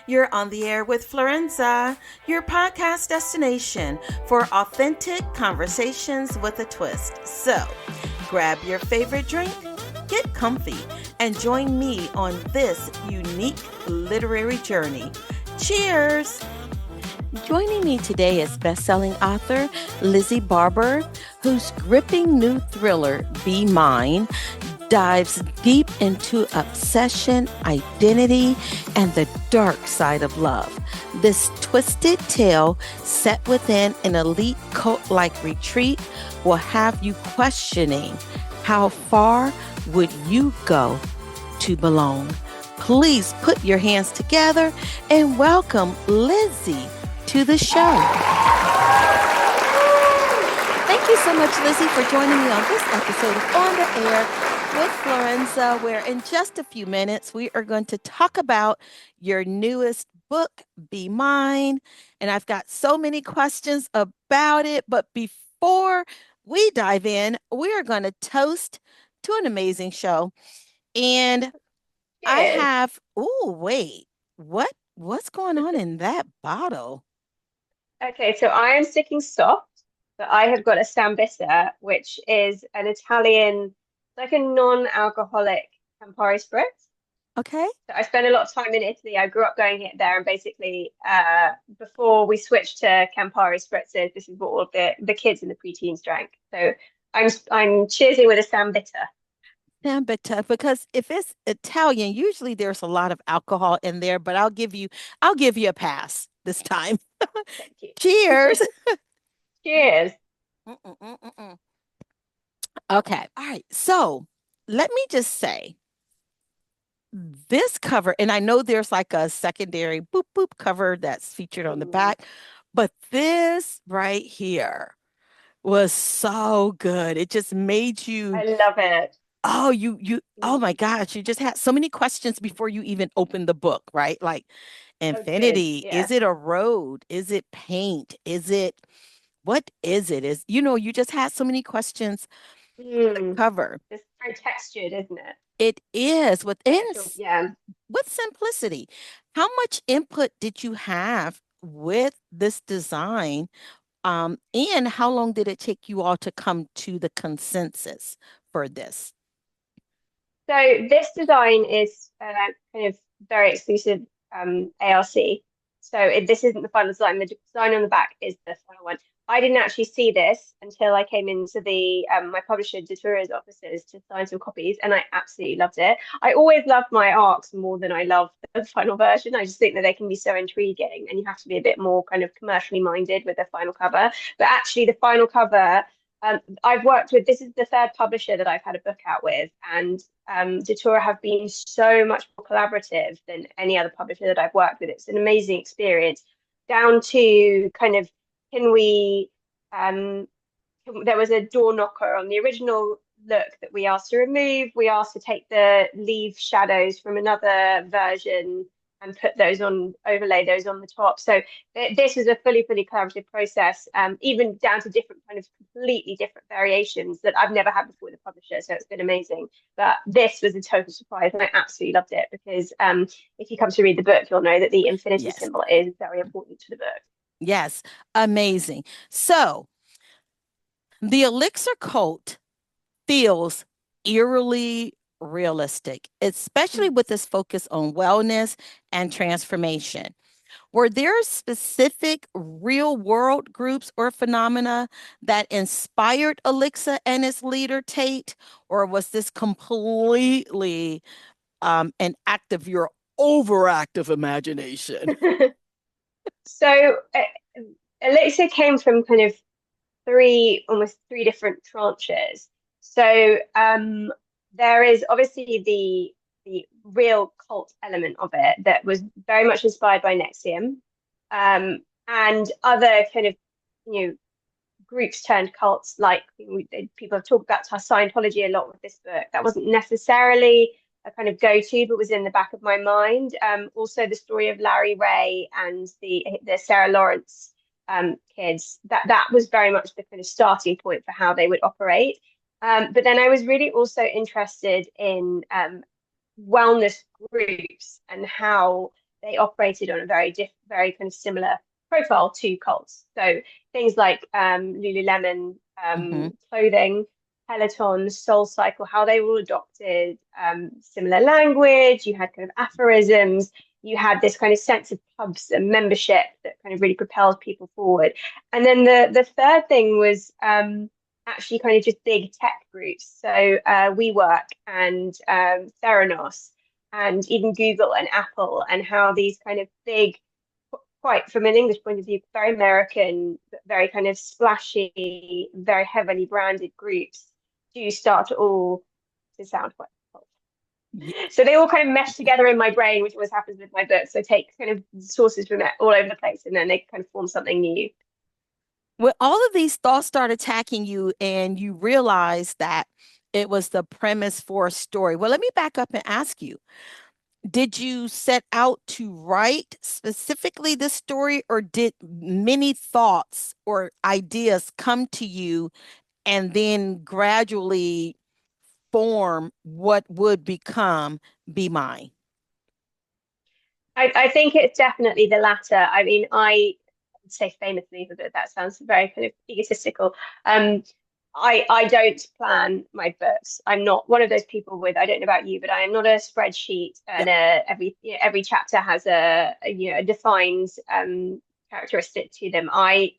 You're on the air with Florenza, your podcast destination for authentic conversations with a twist. So, grab your favorite drink, get comfy, and join me on this unique literary journey. Cheers! Joining me today is bestselling author Lizzy Barber, whose gripping new thriller, Be Mine, dives deep into obsession, identity, and the dark side of love. This twisted tale, set within an elite cult-like retreat, will have you questioning how far would you go to belong. Please put your hands together and welcome Lizzy to the show. Thank you so much, Lizzy, for joining me on this episode of On the Air with Florenza, where in just a few minutes we are going to talk about your newest book, Be Mine. And I've got so many questions about it. But before we dive in, we are going to toast to an amazing show. And I have, wait, what's going on in that bottle? Okay, so I am sticking soft, but I have got a Sambissa, which is an Italian, like a non-alcoholic Campari Spritz. Okay. So I spent a lot of time in Italy. I grew up going there, and basically, before we switched to Campari Spritzes, this is what all of the kids and the preteens drank. So I'm cheersing with a Sambetta. Sambetta, because if it's Italian, usually there's a lot of alcohol in there, but I'll give you a pass this time. Thank you. Cheers. Cheers. Mm-mm-mm-mm. Okay. All right. So let me just say this cover, and I know there's like a secondary boop boop cover that's featured on the Ooh, back, but this right here was so good. It just made you, I love it. oh my gosh, you just had so many questions before you even opened the book, right? Like I did. infinity, Yeah. is it a road? Is it paint? What is it? You just had so many questions. Mm. Cover. It's very textured, isn't it? It is The actual, yeah. with simplicity. How much input did you have with this design? And how long did it take you all to come to the consensus for this? So this design is kind of very exclusive ARC. So this isn't the final design. The design on the back is the final one. I didn't actually see this until I came into the my publisher Datura's offices to sign some copies, and I absolutely loved it. I always loved my arcs more than I love the final version. I just think that they can be so intriguing, and you have to be a bit more kind of commercially minded with the final cover. But actually, the final cover I've worked with, this is the third publisher that I've had a book out with, and Datura have been so much more collaborative than any other publisher that I've worked with. It's an amazing experience, down to kind of, can we, there was a door knocker on the original look that we asked to remove. We asked to take the leaf shadows from another version and put those on, overlay those on the top. So this is a fully collaborative process, even down to different kind of completely different variations that I've never had before with a publisher. So it's been amazing. But this was a total surprise, and I absolutely loved it because if you come to read the book, you'll know that the infinity Yes. symbol is very important to the book. Yes. Amazing. So the elixir cult feels eerily realistic, especially with this focus on wellness and transformation. Were there specific real world groups or phenomena that inspired Elixir and its leader, Tate? Or was this completely an act of your overactive imagination? So Elixir came from kind of almost three different tranches. So there is obviously the real cult element of it that was very much inspired by Nexium, and other kind of, you know, groups turned cults. Like people have talked about Scientology a lot with this book. That wasn't necessarily a kind of go-to, but was in the back of my mind. Also, the story of Larry Ray and the Sarah Lawrence kids. That was very much the kind of starting point for how they would operate. But then I was really also interested in wellness groups and how they operated on a very kind of similar profile to cults. So things like Lululemon Mm-hmm. clothing, Peloton, Soul Cycle, how they all adopted similar language. You had kind of aphorisms. You had this kind of sense of clubs and membership that kind of really propelled people forward. And then the third thing was actually kind of just big tech groups. So WeWork and Theranos and even Google and Apple, and how these kind of big, quite from an English point of view, very American, very kind of splashy, very heavily branded groups do start to all to sound quite cool. So they all kind of mesh together in my brain, which always happens with my books. So I take kind of sources from it all over the place, and then they kind of form something new. When all of these thoughts start attacking you and you realize that it was the premise for a story. Well, let me back up and ask you, did you set out to write specifically this story, or did many thoughts or ideas come to you and then gradually form what would become Be Mine? I think it's definitely the latter. I mean, I would say famously, but that sounds very kind of egotistical. Um, I don't plan my books. I'm not one of those people with, I don't know about you, but I am not a spreadsheet and Yep. every chapter has a defined characteristic to them. I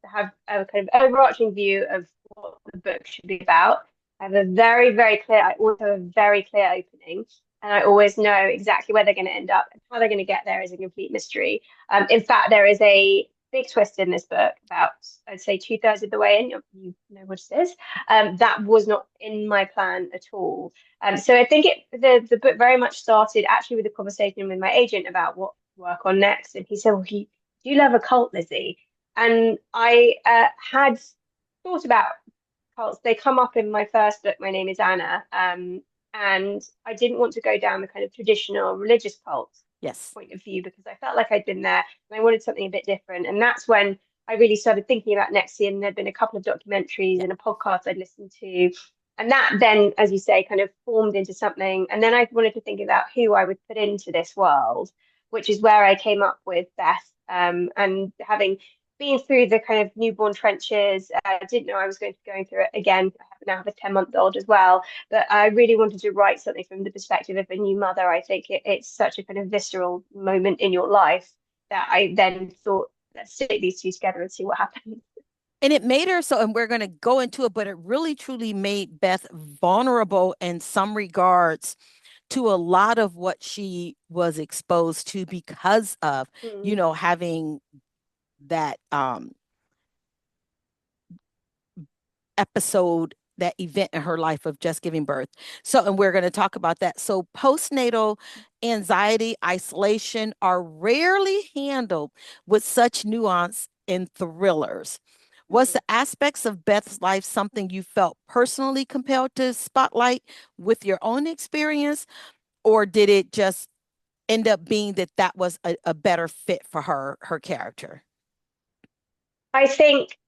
have a kind of overarching view of what the book should be about. I have a very clear, I also have a very clear opening, and I always know exactly where they're going to end up, and how they're going to get there is a complete mystery. In fact, there is a big twist in this book about, I'd say, two-thirds of the way in. You know what it is. That was not in my plan at all. So I think the book very much started actually with a conversation with my agent about what to work on next, and he said, "Well, do you love a cult, Lizzy?" And I had thought about cults. They come up in my first book, My Name is Anna. And I didn't want to go down the kind of traditional religious cult Yes. point of view, because I felt like I'd been there and I wanted something a bit different. And that's when I really started thinking about Nexium. And there'd been a couple of documentaries Yeah. and a podcast I'd listened to. And that then, as you say, kind of formed into something. And then I wanted to think about who I would put into this world, which is where I came up with Beth. And having been through the kind of newborn trenches, I didn't know I was going to be going through it again. Now have a 10-month-old as well. But I really wanted to write something from the perspective of a new mother. I think it's such a kind of visceral moment in your life that I then thought, let's stick these two together and see what happens. And it made her so, and we're going to go into it, but it really truly made Beth vulnerable in some regards to a lot of what she was exposed to because of, Mm. having that episode, that event in her life of just giving birth. So, and we're going to talk about that. So, postnatal anxiety, isolation are rarely handled with such nuance in thrillers. Was Mm. the aspects of Beth's life something you felt personally compelled to spotlight with your own experience, or did it just end up being that that was a better fit for her character? I think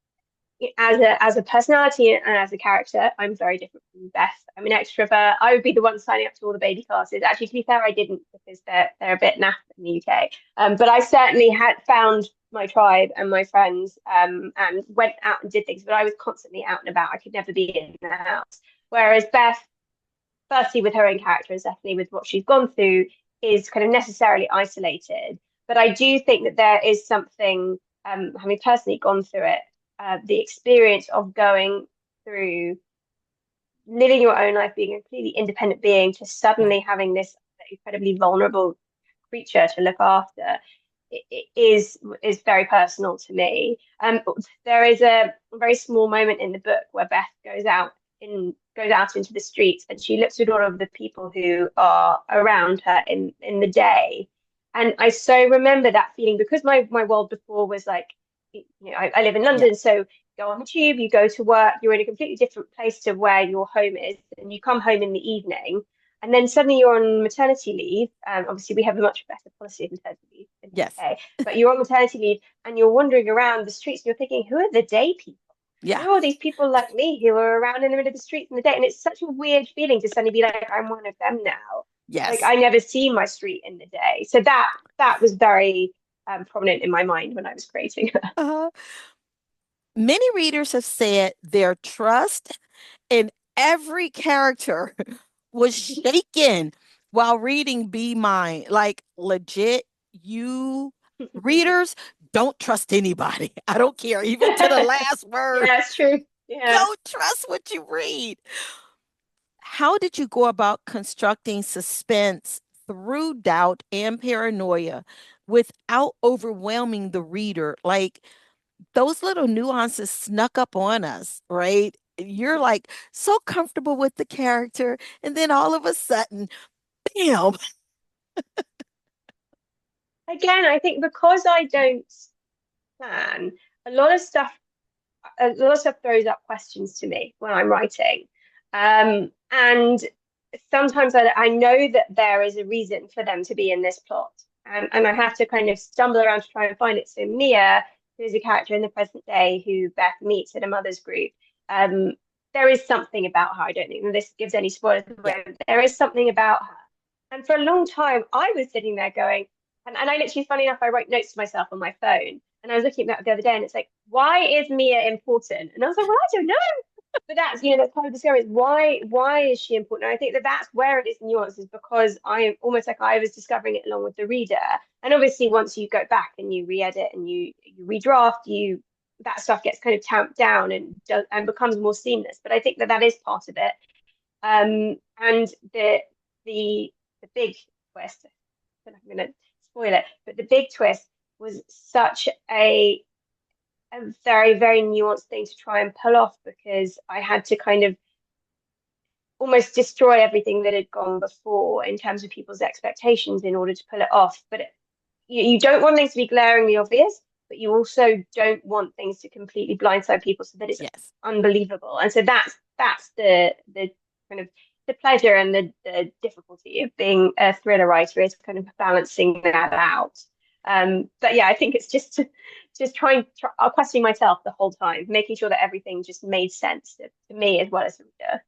as a personality and as a character, I'm very different from Beth. I'm an extrovert. I would be the one signing up to all the baby classes. Actually, to be fair, I didn't, because they're a bit naff in the UK. But I certainly had found my tribe and my friends, and went out and did things. But I was constantly out and about. I could never be in the house. Whereas Beth, firstly with her own character, and secondly with what she's gone through, is kind of necessarily isolated. But I do think that there is something, having personally gone through it, the experience of going through living your own life, being a completely independent being, to Yeah. suddenly having this incredibly vulnerable creature to look after, is very personal to me. There is a very small moment in the book where Beth goes out into the streets, and she looks at all of the people who are around her in the day. And I so remember that feeling, because my world before was like, I live in Yeah. London, so go on the tube, you go to work, you're in a completely different place to where your home is, and you come home in the evening, and then suddenly you're on maternity leave. Obviously, we have a much better policy of maternity leave in the Yes. UK, but you're on maternity leave and you're wandering around the streets and you're thinking, who are the day people? Who Yeah. are all these people like me who are around in the middle of the streets in the day? And it's such a weird feeling to suddenly be like, I'm one of them now. Like, Yes. I never see my street in the day. So that that was very prominent in my mind when I was creating her. Uh, Many readers have said their trust in every character was shaken while reading Be Mine. Like, legit, you readers don't trust anybody. I don't care, even to the last word. Yeah, it's true. Yeah. Don't trust what you read. How did you go about constructing suspense through doubt and paranoia without overwhelming the reader? Like, those little nuances snuck up on us, right? You're like so comfortable with the character, and then all of a sudden, bam. Again, I think because I don't plan, a lot of stuff a lot of stuff throws up questions to me when I'm writing. And sometimes I know that there is a reason for them to be in this plot. And I have to kind of stumble around to try and find it. So Mia, who's a character in the present day who Beth meets at a mother's group, um, there is something about her. I don't think that this gives any spoilers Yeah. away. There is something about her. And for a long time, I was sitting there going, and I literally, funny enough, I write notes to myself on my phone. And I was looking at that the other day, and it's like, why is Mia important? And I was like, well, I don't know. But that's, that's part of the story. Is why is she important? And I think that that's where it is nuanced, is because I am almost like I was discovering it along with the reader. And obviously, once you go back and you re-edit and you redraft, that stuff gets kind of tamped down and becomes more seamless. But I think that is part of it. And the big twist. I don't know if I'm going to spoil it, but the big twist was such a very, very nuanced thing to try and pull off, because I had to kind of almost destroy everything that had gone before in terms of people's expectations in order to pull it off. But you don't want things to be glaringly obvious, but you also don't want things to completely blindside people so that it's Yes. unbelievable. And so that's the kind of the pleasure and the difficulty of being a thriller writer, is kind of balancing that out. But yeah, I think it's just questioning myself the whole time, making sure that everything just made sense to me as well as the reader.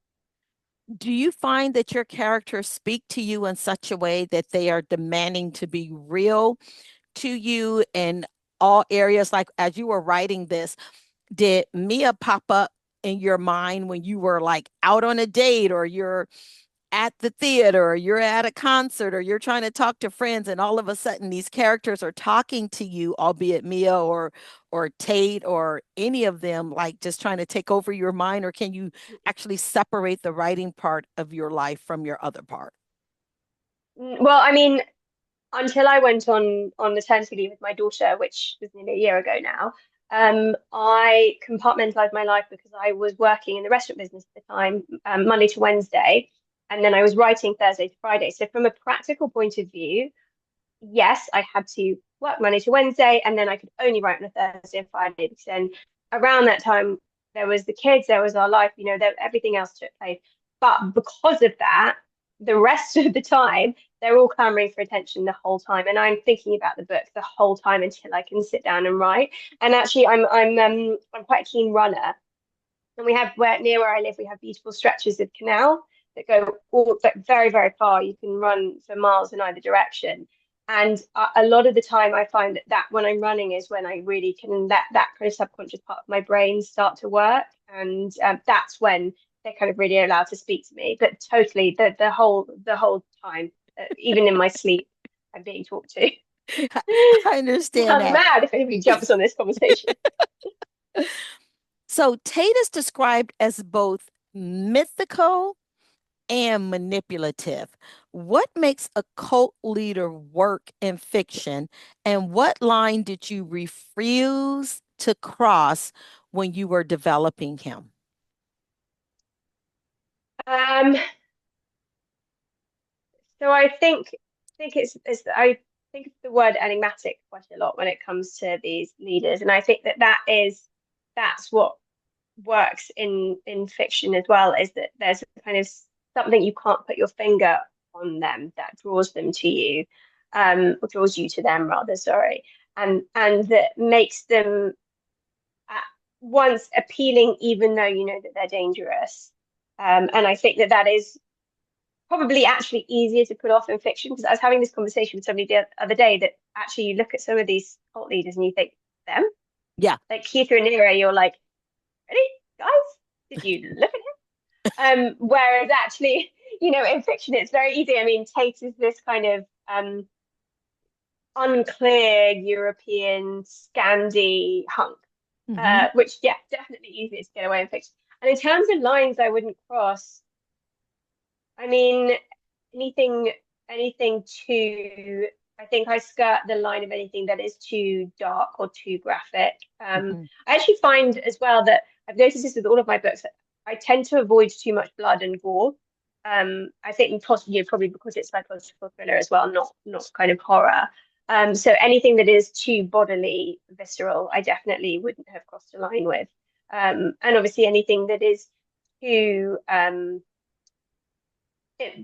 Do you find that your characters speak to you in such a way that they are demanding to be real to you in all areas? Like, as you were writing this, did Mia pop up in your mind when you were like out on a date, or you're at the theater, or you're at a concert, or you're trying to talk to friends, and all of a sudden these characters are talking to you, albeit Mia or Tate or any of them, like just trying to take over your mind? Or can you actually separate the writing part of your life from your other part? Well, I mean, until I went on maternity leave with my daughter, which was nearly a year ago now, I compartmentalized my life because I was working in the restaurant business at the time, Monday to Wednesday, and then I was writing Thursday to Friday. So from a practical point of view, yes, I had to work Monday to Wednesday, and then I could only write on a Thursday and Friday, because then around that time there was the kids, there was our life, everything else took place. But because of that, the rest of the time they're all clamoring for attention the whole time, and I'm thinking about the book the whole time until I can sit down and write. And actually, I'm quite a keen runner, and we have near where I live, we have beautiful stretches of canal that go all like very, very far. You can run for miles in either direction. And a lot of the time, I find that when I'm running is when I really can let that kind of subconscious part of my brain start to work, and that's when they're kind of really allowed to speak to me. But totally, the whole time, even in my sleep, I'm being talked to. I understand I'm that. mad if anybody jumps on this conversation. So Tate is described as both mythical and manipulative. What makes a cult leader work in fiction, and what line did you refuse to cross when you were developing him? Um, So I think it's I think of the word enigmatic quite a lot when it comes to these leaders, and I think that's what works in fiction as well, is that there's a kind of something you can't put your finger on them that draws them to you, or draws you to them rather, sorry, and that makes them at once appealing, even though you know that they're dangerous. And I think that is probably actually easier to put off in fiction, because I was having this conversation with somebody the other day that actually you look at some of these cult leaders and you think, them? Yeah. Like Keith Raniere, you're like, really, guys? Did you look at him? Whereas actually, in fiction, it's very easy. I mean, Tate is this kind of unclear European Scandi hunk, Hmm. which, yeah, definitely easier to get away in fiction. And in terms of lines I wouldn't cross, I mean, anything, anything too, I think I skirt the line of anything that is too dark or too graphic. Hmm. I actually find as well that I've noticed this with all of my books, that I tend to avoid too much blood and gore. I think possibly probably because it's psychological thriller as well, not kind of horror. So anything that is too bodily, visceral, I definitely wouldn't have crossed a line with. And obviously anything that is too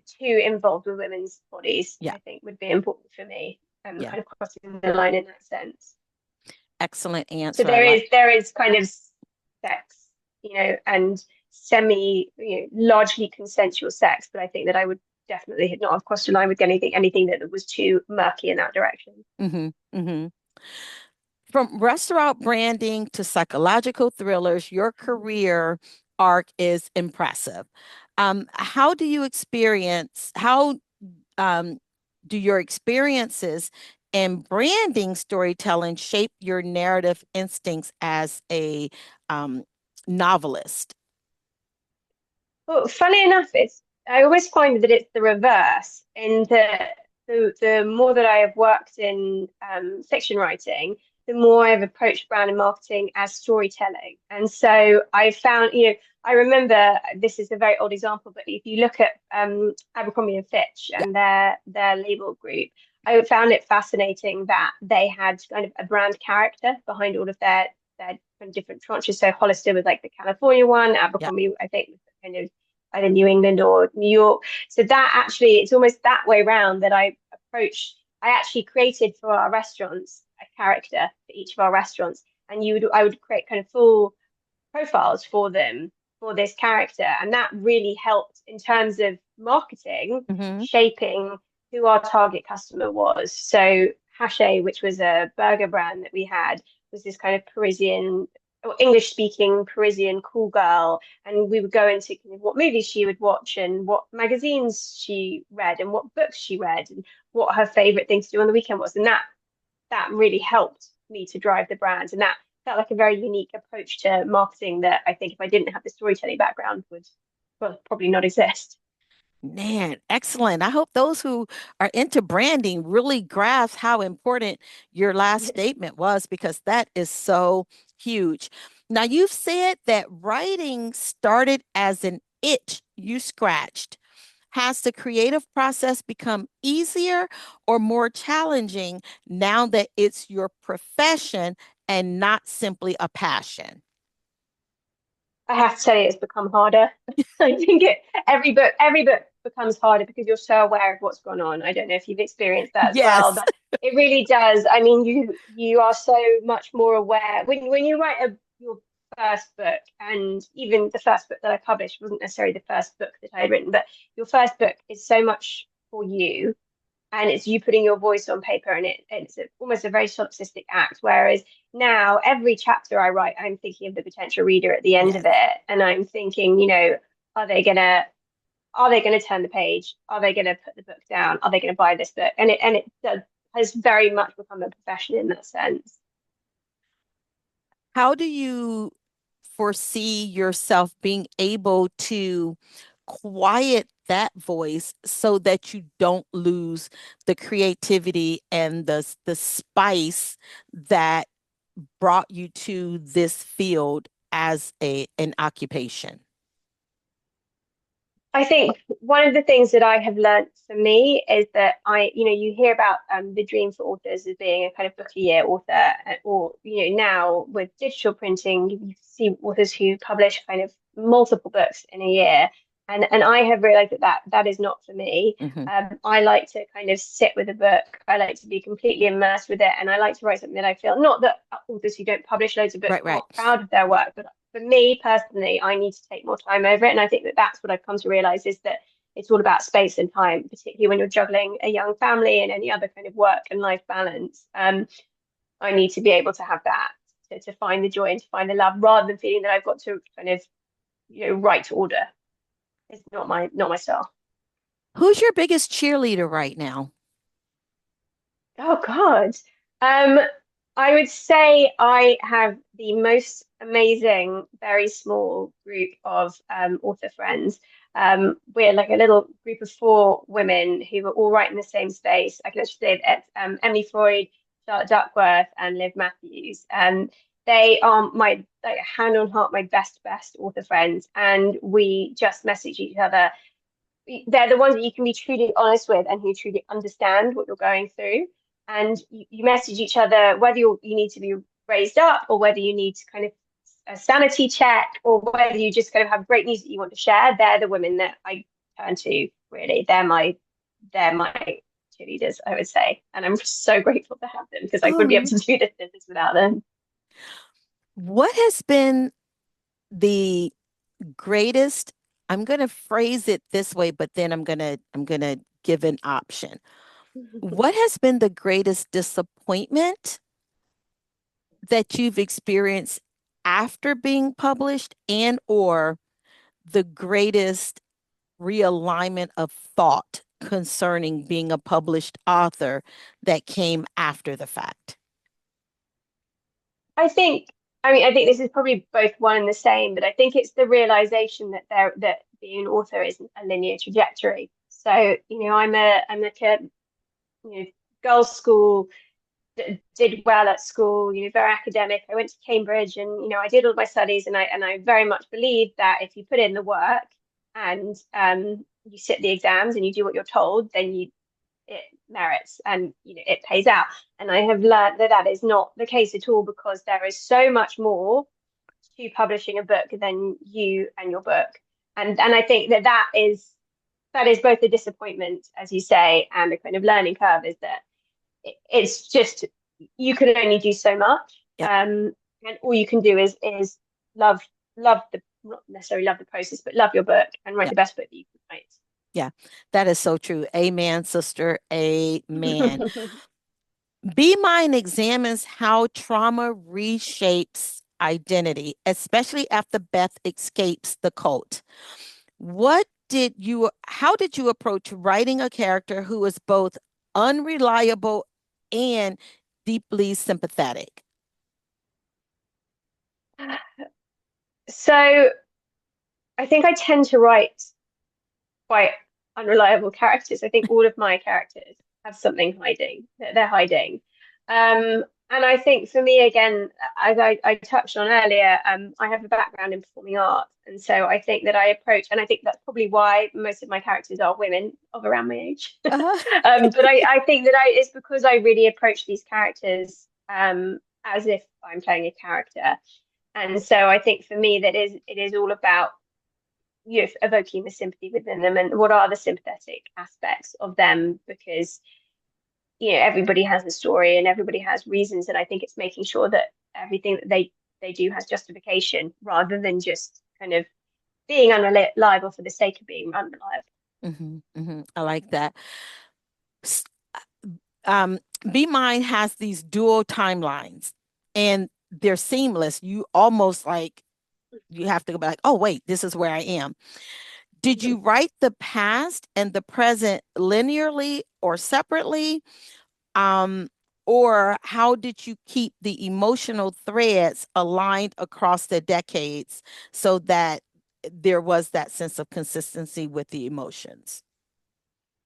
too involved with women's bodies, Yeah. I think would be important for me, Yeah. kind of crossing the line in that sense. Excellent So answer. I there is kind of sex, and semi, largely consensual sex, but I think that I would definitely not have crossed a line with anything that was too murky in that direction. hmm hmm From restaurant branding to psychological thrillers, your career arc is impressive. How um, do your experiences in branding storytelling shape your narrative instincts as a um, novelist? Well, funny enough, I always find that it's the reverse in that the more that I have worked in fiction writing, the more I've approached brand and marketing as storytelling. And so I found, I remember this is a very old example, but if you look at Abercrombie and Fitch Yeah, and their label group, I found it fascinating that they had kind of a brand character behind all of their kind of different tranches. So Hollister was like the California one, yeah. Abercrombie, I think, was kind of either New England or New York. So that actually, it's almost that way around that I actually created for our restaurants a character for each of our restaurants. And I would create kind of full profiles for them for this character. And that really helped in terms of marketing, Hmm. shaping who our target customer was. So Hache, which was a burger brand that we had, was this kind of Parisian or English speaking Parisian cool girl. And we would go into kind of what movies she would watch and what magazines she read and what books she read and what her favorite thing to do on the weekend was. And that really helped me to drive the brand. And that felt like a very unique approach to marketing that I think if I didn't have the storytelling background would, well, probably not exist. Man, excellent. I hope those who are into branding really grasp how important your last statement was because that is so huge. Now, you've said that writing started as an itch you scratched. Has the creative process become easier or more challenging now that it's your profession and not simply a passion? I have to say it's become harder. I think every book becomes harder because you're so aware of what's going on. I don't know if you've experienced that as well, Yes. but it really does. I mean, you are so much more aware when you write your first book, and even the first book that I published wasn't necessarily the first book that I had written, but your first book is so much for you and it's you putting your voice on paper and almost a very solipsistic act. Whereas now every chapter I write, I'm thinking of the potential reader at the end of Yes. it, and I'm thinking, are they gonna are they gonna turn the page? Are they gonna put the book down? Are they gonna buy this book? And it has very much become a profession in that sense. How do you foresee yourself being able to quiet that voice so that you don't lose the creativity and the spice that brought you to this field as an occupation? I think one of the things that I have learned for me is that you hear about the dream for authors as being a kind of book a year author, or now with digital printing, you see authors who publish kind of multiple books in a year, and I have realized that is not for me. Hmm. I like to kind of sit with a book. I like to be completely immersed with it, and I like to write something that I feel not that authors who don't publish loads of books Right, are right. not proud of their work, but for me personally, I need to take more time over it. And I think that that's what I've come to realize is that it's all about space and time, particularly when you're juggling a young family and any other kind of work and life balance. I need to be able to have that to find the joy and to find the love, rather than feeling that I've got to kind of, write to order. It's not my style. Who's your biggest cheerleader right now? Oh God. Um, I would say I have the most amazing, very small group of author friends. We're like a little group of four women who are all right in the same space. I can actually say that Emily Freud, Charlotte Duckworth, and Liv Matthews. They are my, like, hand on heart, my best author friends, and we just message each other. They're the ones that you can be truly honest with and who truly understand what you're going through. And you message each other whether you need to be raised up, or whether you need to kind of a sanity check, or whether you just kind of have great news that you want to share. They're the women that I turn to, really. They're my cheerleaders, I would say. And I'm so grateful to have them, because I wouldn't be able Oh, to do this without them. what has been the greatest, I'm going to phrase it this way, but then I'm going to give an option. What has been the greatest disappointment that you've experienced after being published, and or the greatest realignment of thought concerning being a published author that came after the fact? I think, I think this is probably both one and the same, but I think it's the realization that being an author isn't a linear trajectory. So, I'm like a, you know, girls' school, did well at school, very academic. I went to Cambridge, and, I did all my studies, and I very much believe that if you put in the work, and you sit the exams and you do what you're told, then it merits, and it pays out. And I have learned that that is not the case at all, because there is so much more to publishing a book than you and your book. And I think that is both a disappointment, as you say, and a kind of learning curve, is that it's just, you can only do so much. Yep. And all you can do is love the, not necessarily love the process, but love your book and write Yep. the best book that you can write. Yeah, that is so true. Amen, sister. Amen. Be Mine examines how trauma reshapes identity, especially after Beth escapes the cult. How did you approach writing a character who is both unreliable and deeply sympathetic? So I think I tend to write quite unreliable characters. I think all of my characters have something hiding that they're hiding. And I think for me, again, as I touched on earlier, I have a background in performing art. And so I think that I approach, and I think that's probably why most of my characters are women of around my age. Uh-huh. But I think that it's because I really approach these characters as if I'm playing a character. And so I think for me that it is all about, evoking the sympathy within them, and what are the sympathetic aspects of them, because everybody has a story and everybody has reasons, and I think it's making sure that everything that they do has justification, rather than just kind of being unreliable for the sake of being unreliable. I like that. Um, Be Mine has these dual timelines, and they're seamless. You almost like you have to go back, oh, wait, this is where I am. Did you write the past and the present linearly or separately? Um, or how did you keep the emotional threads aligned across the decades so that there was that sense of consistency with the emotions?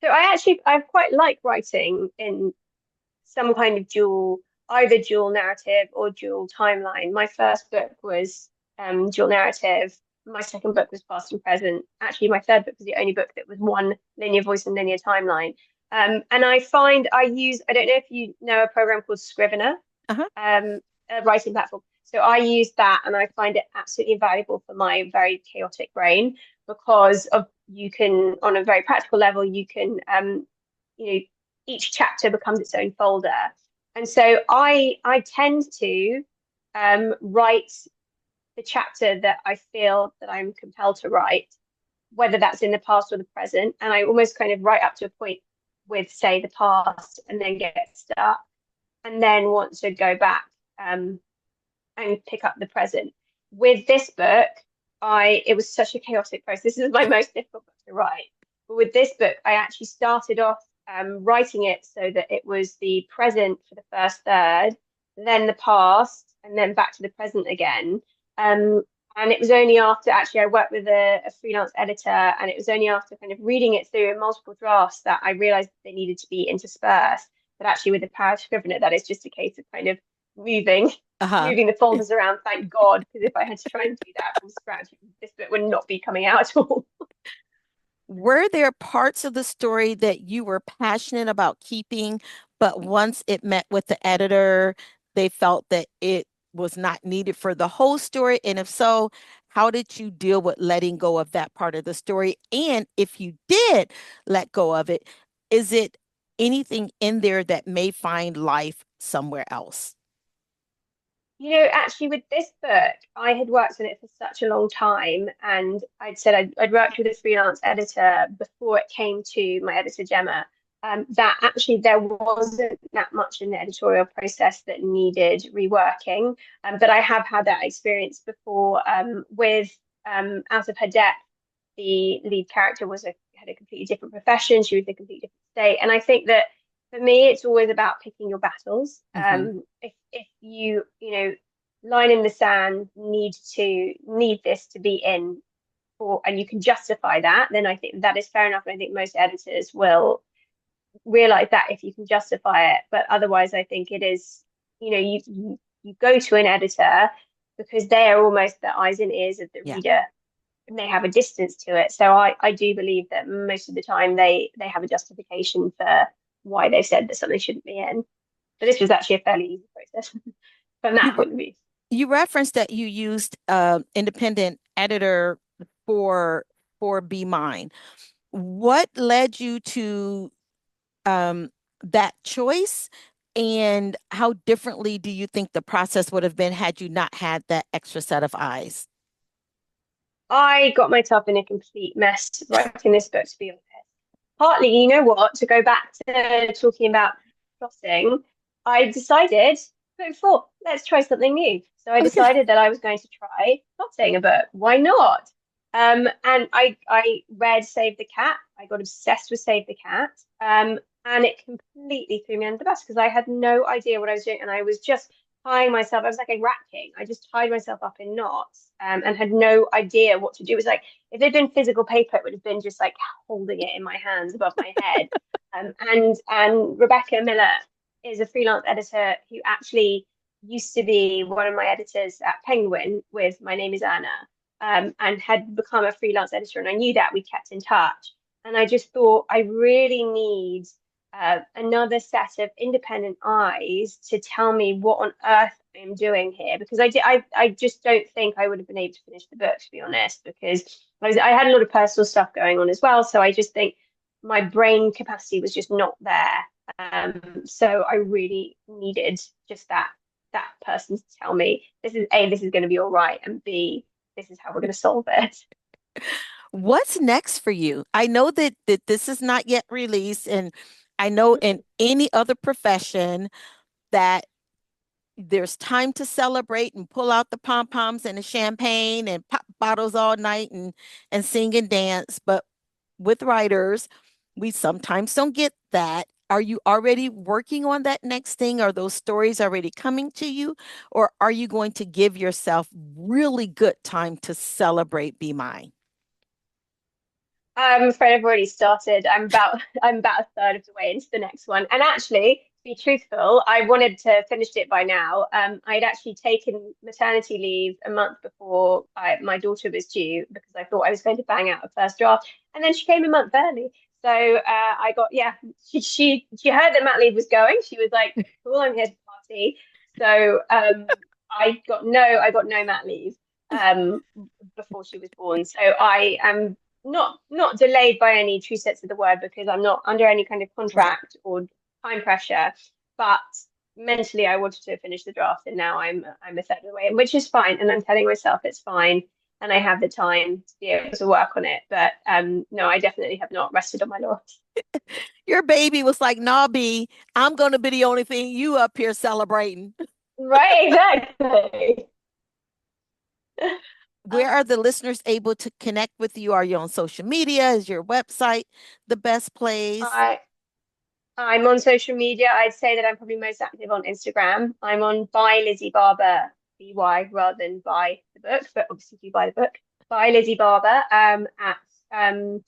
So I quite like writing in some kind of either dual narrative or dual timeline. My first book was dual narrative. My second book was past and present. Actually, my third book was the only book that was one linear voice and linear timeline. And I find I don't know if you know a program called Scrivener, Uh-huh. a writing platform. So I use that, and I find it absolutely invaluable for my very chaotic brain, because you can, on a very practical level, you can, you know, each chapter becomes its own folder. And so I tend to write the chapter that I feel that I'm compelled to write. whether that's in the past or the present. And I almost kind of write up to a point with, say, the past and then get stuck and then want to go back um, and pick up the present. With this book, it was such a chaotic process. This is my most difficult book to write. But with this book, I actually started off writing it so that it was the present for the first third, then the past, and then back to the present again. Um, and it was only after actually I worked with a freelance editor, and it was only after kind of reading it through in multiple drafts that I realized that they needed to be interspersed. But actually, with the power of scrivener, that is just a case of kind of moving Uh-huh. moving the folders around, thank God, because if I had to try and do that from scratch, this bit would not be coming out at all. Were there parts of the story that you were passionate about keeping, but once it met with the editor, they felt that it was not needed for the whole story? And if so, how did you deal with letting go of that part of the story? And if you did let go of it, is it anything in there that may find life somewhere else? Actually, with this book, I had worked on it for such a long time, and I'd said I'd worked with a freelance editor before it came to my editor, Gemma, that actually there wasn't that much in the editorial process that needed reworking. But I have had that experience before with Out of Her Depth. The lead character had a completely different profession. She was in a completely different state, and I think that for me, it's always about picking your battles. Hmm. If you line in the sand need this to be in for, and you can justify that, then I think that is fair enough. And I think most editors will realize that if you can justify it. But otherwise, I think it is, you go to an editor because they are almost the eyes and ears of the Yeah. reader and they have a distance to it. So I do believe that most of the time they have a justification for why they said that something shouldn't be in. But this was actually a fairly easy process from that You point of view. you referenced that you used independent editor for Be Mine. What led you to um, that choice, and how differently do you think the process would have been had you not had that extra set of eyes? I got myself in a complete mess writing this book, to be honest. Partly, you know what, to go back to talking about plotting, I decided, book four, let's try something new. So I Okay. decided that I was going to try plotting a book. Why not? And I read Save the Cat. I got obsessed with Save the Cat. And it completely threw me under the bus because I had no idea what I was doing. And I was just tying myself, I was like a rat king. I just tied myself up in knots and had no idea what to do. It was like, if it'd been physical paper, it would have been just like holding it in my hands above my head. And Rebecca Miller is a freelance editor who actually used to be one of my editors at Penguin with My Name is Anna, and had become a freelance editor. And I knew that we kept in touch. And I just thought I really need another set of independent eyes to tell me what on earth I'm doing here because I just don't think I would have been able to finish the book to be honest because I had a lot of personal stuff going on as well so I just think my brain capacity was just not there so I really needed just that person to tell me this is going to be all right and B this is how we're going to solve it. What's next for you? I know that this is not yet released, and I know in any other profession that there's time to celebrate and pull out the pom poms and the champagne and pop bottles all night and sing and dance. But with writers, we sometimes don't get that. Are you already working on that next thing? Are those stories already coming to you? Or are you going to give yourself really good time to celebrate Be Mine? I'm afraid I've already started. I'm about a third of the way into the next one. And actually, to be truthful, I wanted to finish it by now. I'd actually taken maternity leave a month before my daughter was due because I thought I was going to bang out a first draft, and then she came a month early. So I got yeah. She heard that mat leave was going. She was like, "Cool, I'm here to party." So I got no mat leave um before she was born. So I am not delayed by any true sense of the word because I'm not under any kind of Right. contract or time pressure. But mentally, I wanted to finish the draft, and now I'm a third of the way, which is fine. And I'm telling myself it's fine. and I have the time to be able to work on it. But no, I definitely have not rested on my laurels. Your baby was like, nah, B, I'm going to be the only thing you up here celebrating. Right, exactly. Where are the listeners able to connect with you? Are you on social media? Is your website the best place? I I'm on social media. I'd say that I'm probably most active on Instagram. I'm on by Lizzy Barber, BY rather than buy the book, but obviously do buy the book. By Lizzy Barber at um,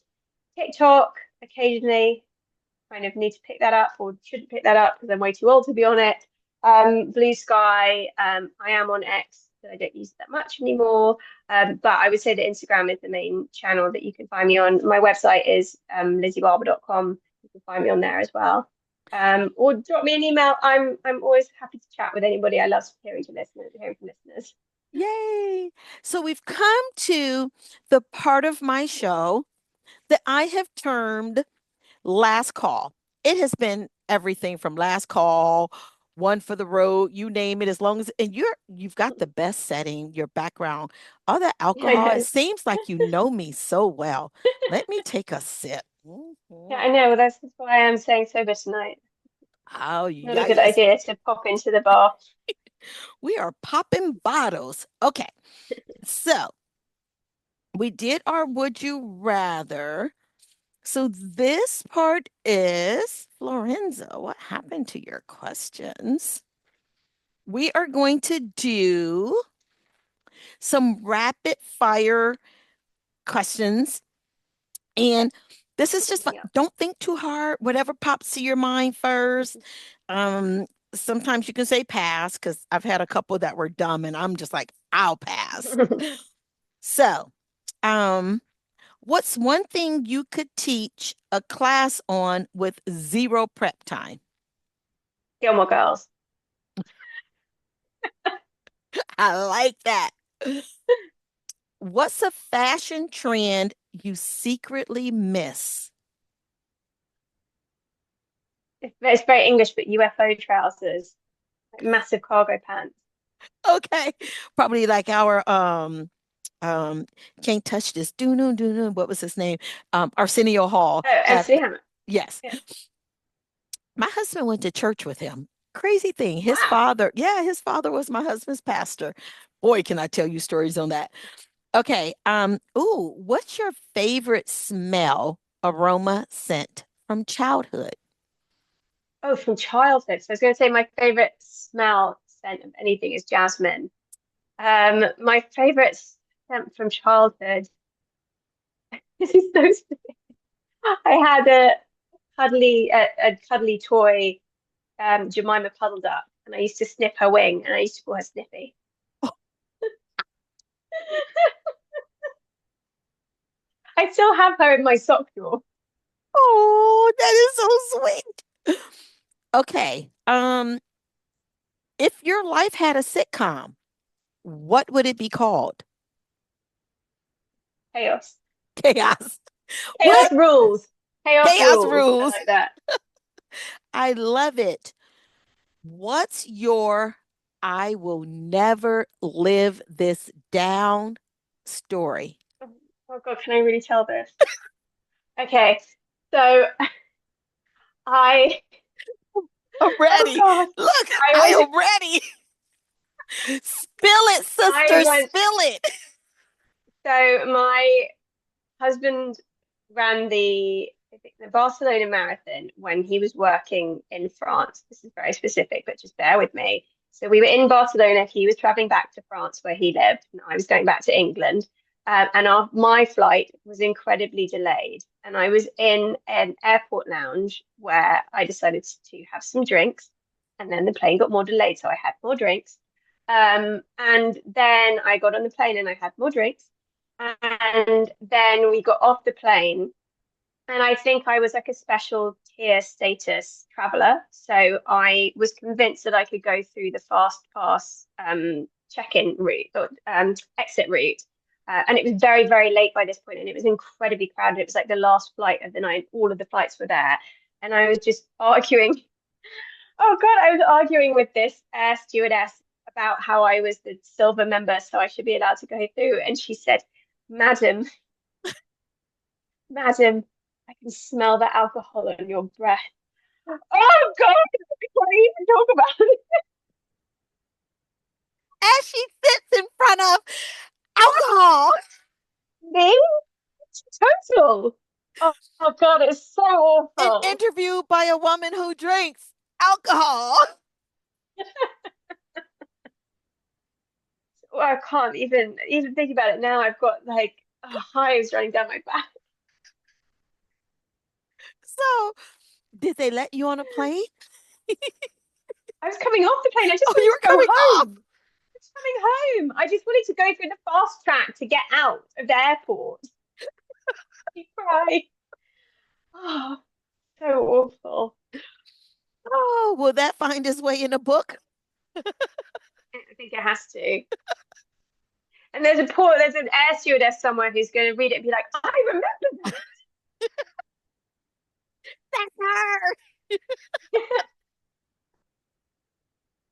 TikTok occasionally. Kind of need to pick that up or shouldn't pick that up because I'm way too old to be on it. Blue Sky. I am on X, but I don't use it that much anymore. But I would say that Instagram is the main channel that you can find me on. My website is lizzybarber.com. You can find me on there as well. Or drop me an email. I'm always happy to chat with anybody. I love hearing from listeners. Yay. So we've come to the part of my show that I have termed last call. It has been everything from last call, one for the road, you name it, as long as and you've got the best setting, your background, all that Yeah, I alcohol. It know. seems like you know me so well. Let me take a sip. Yeah, I Mhm. know. Well, that's why I'm saying sober tonight. Oh, Not a good yes. idea to pop into the bar. We are popping bottles. Okay. So we did our would you rather. So this part is Florenza. What happened to your questions? We are going to do some rapid fire questions. And this is just fun. Everything else. Don't think too hard. Whatever pops to your mind first. Um, Sometimes you can say pass because I've had a couple that were dumb and I'm just like, I'll pass. So, um, what's one thing you could teach a class on with zero prep time? Gilmore Girls. I like that. What's a fashion trend you secretly miss? It's very English, but UFO trousers, like massive cargo pants. Okay. Probably like our um can't touch this. Do what was his name? Arsenio Hall Oh, have MC Hammer. yes. Yeah. My husband went to church with him. Crazy thing. His Wow. father, yeah, his father was my husband's pastor. Boy, can I tell you stories on that. Okay. Ooh, what's your favorite smell, aroma, scent from childhood? Oh, from childhood. So I was going to say my favorite smell scent of anything is jasmine. My favorite scent from childhood. This is so specific. I had a cuddly toy, Jemima Puddle Duck, and I used to snip her wing, and I used to call her Snippy. I still have her in my sock drawer. Oh, that is so sweet. Okay. If your life had a sitcom, what would it be called? Chaos. Chaos. Chaos What? rules. Chaos Chaos rules. I rules. like that. I love it. What's your I will never live this down story? Oh God, can I really tell this? Okay, so I, I'm oh ready. God, Look, I I was, am ready. Spill it, I sister. went, Spill it. so my husband ran I think the Barcelona Marathon when he was working in France. This is very specific, but just bear with me. So we were in Barcelona. He was traveling back to France where he lived, and I was going back to England. My flight was incredibly delayed, and I was in an airport lounge where I decided to have some drinks, and then the plane got more delayed, so I had more drinks. And then I got on the plane and I had more drinks. And then we got off the plane, and I think I was like a special tier status traveler. So I was convinced that I could go through the fast pass check-in route or exit route. And it was very, very late by this point, and it was incredibly crowded. It was like the last flight of the night. All of the flights were there. And I was just arguing. Oh God, I was arguing with this air stewardess about how I was the silver member, so I should be allowed to go through. And she said, Madam, Madam, I can smell the alcohol in your breath. Oh God, I can't even talk about it. As she sits in front of alcohol. Me? Total. Oh God, it's so An awful. interview by a woman who drinks alcohol. Oh, I can't even think about it now. I've got like hives running down my back. So, did they let you on a plane? I was coming off the plane. I just Oh, you wanted were to go coming off. home. I was coming home. I just wanted to go through the fast track to get out of the airport. You cry. Oh, so awful. Oh, will that find its way in a book? I think it has to. And there's an air stewardess somewhere who's going to read it and be like, I remember that. That's her.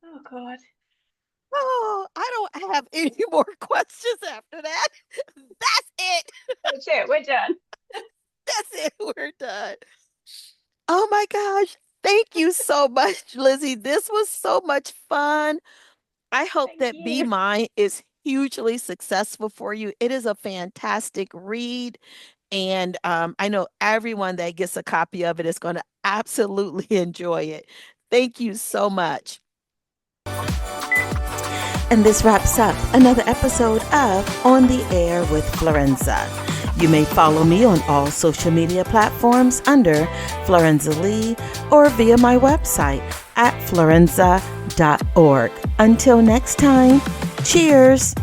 Oh God. Oh, I don't have any more questions after that. That's it. That's it. We're done. That's it. We're done. Oh my gosh. Thank you so much, Lizzy. This was so much fun. I hope Thank that Be you. Mine is hugely successful for you. It is a fantastic read. And I know everyone that gets a copy of it is going to absolutely enjoy it. Thank you so much. And this wraps up another episode of On the Air with Florenza. You may follow me on all social media platforms under Florenza Lee or via my website at florenza.org. Until next time, cheers.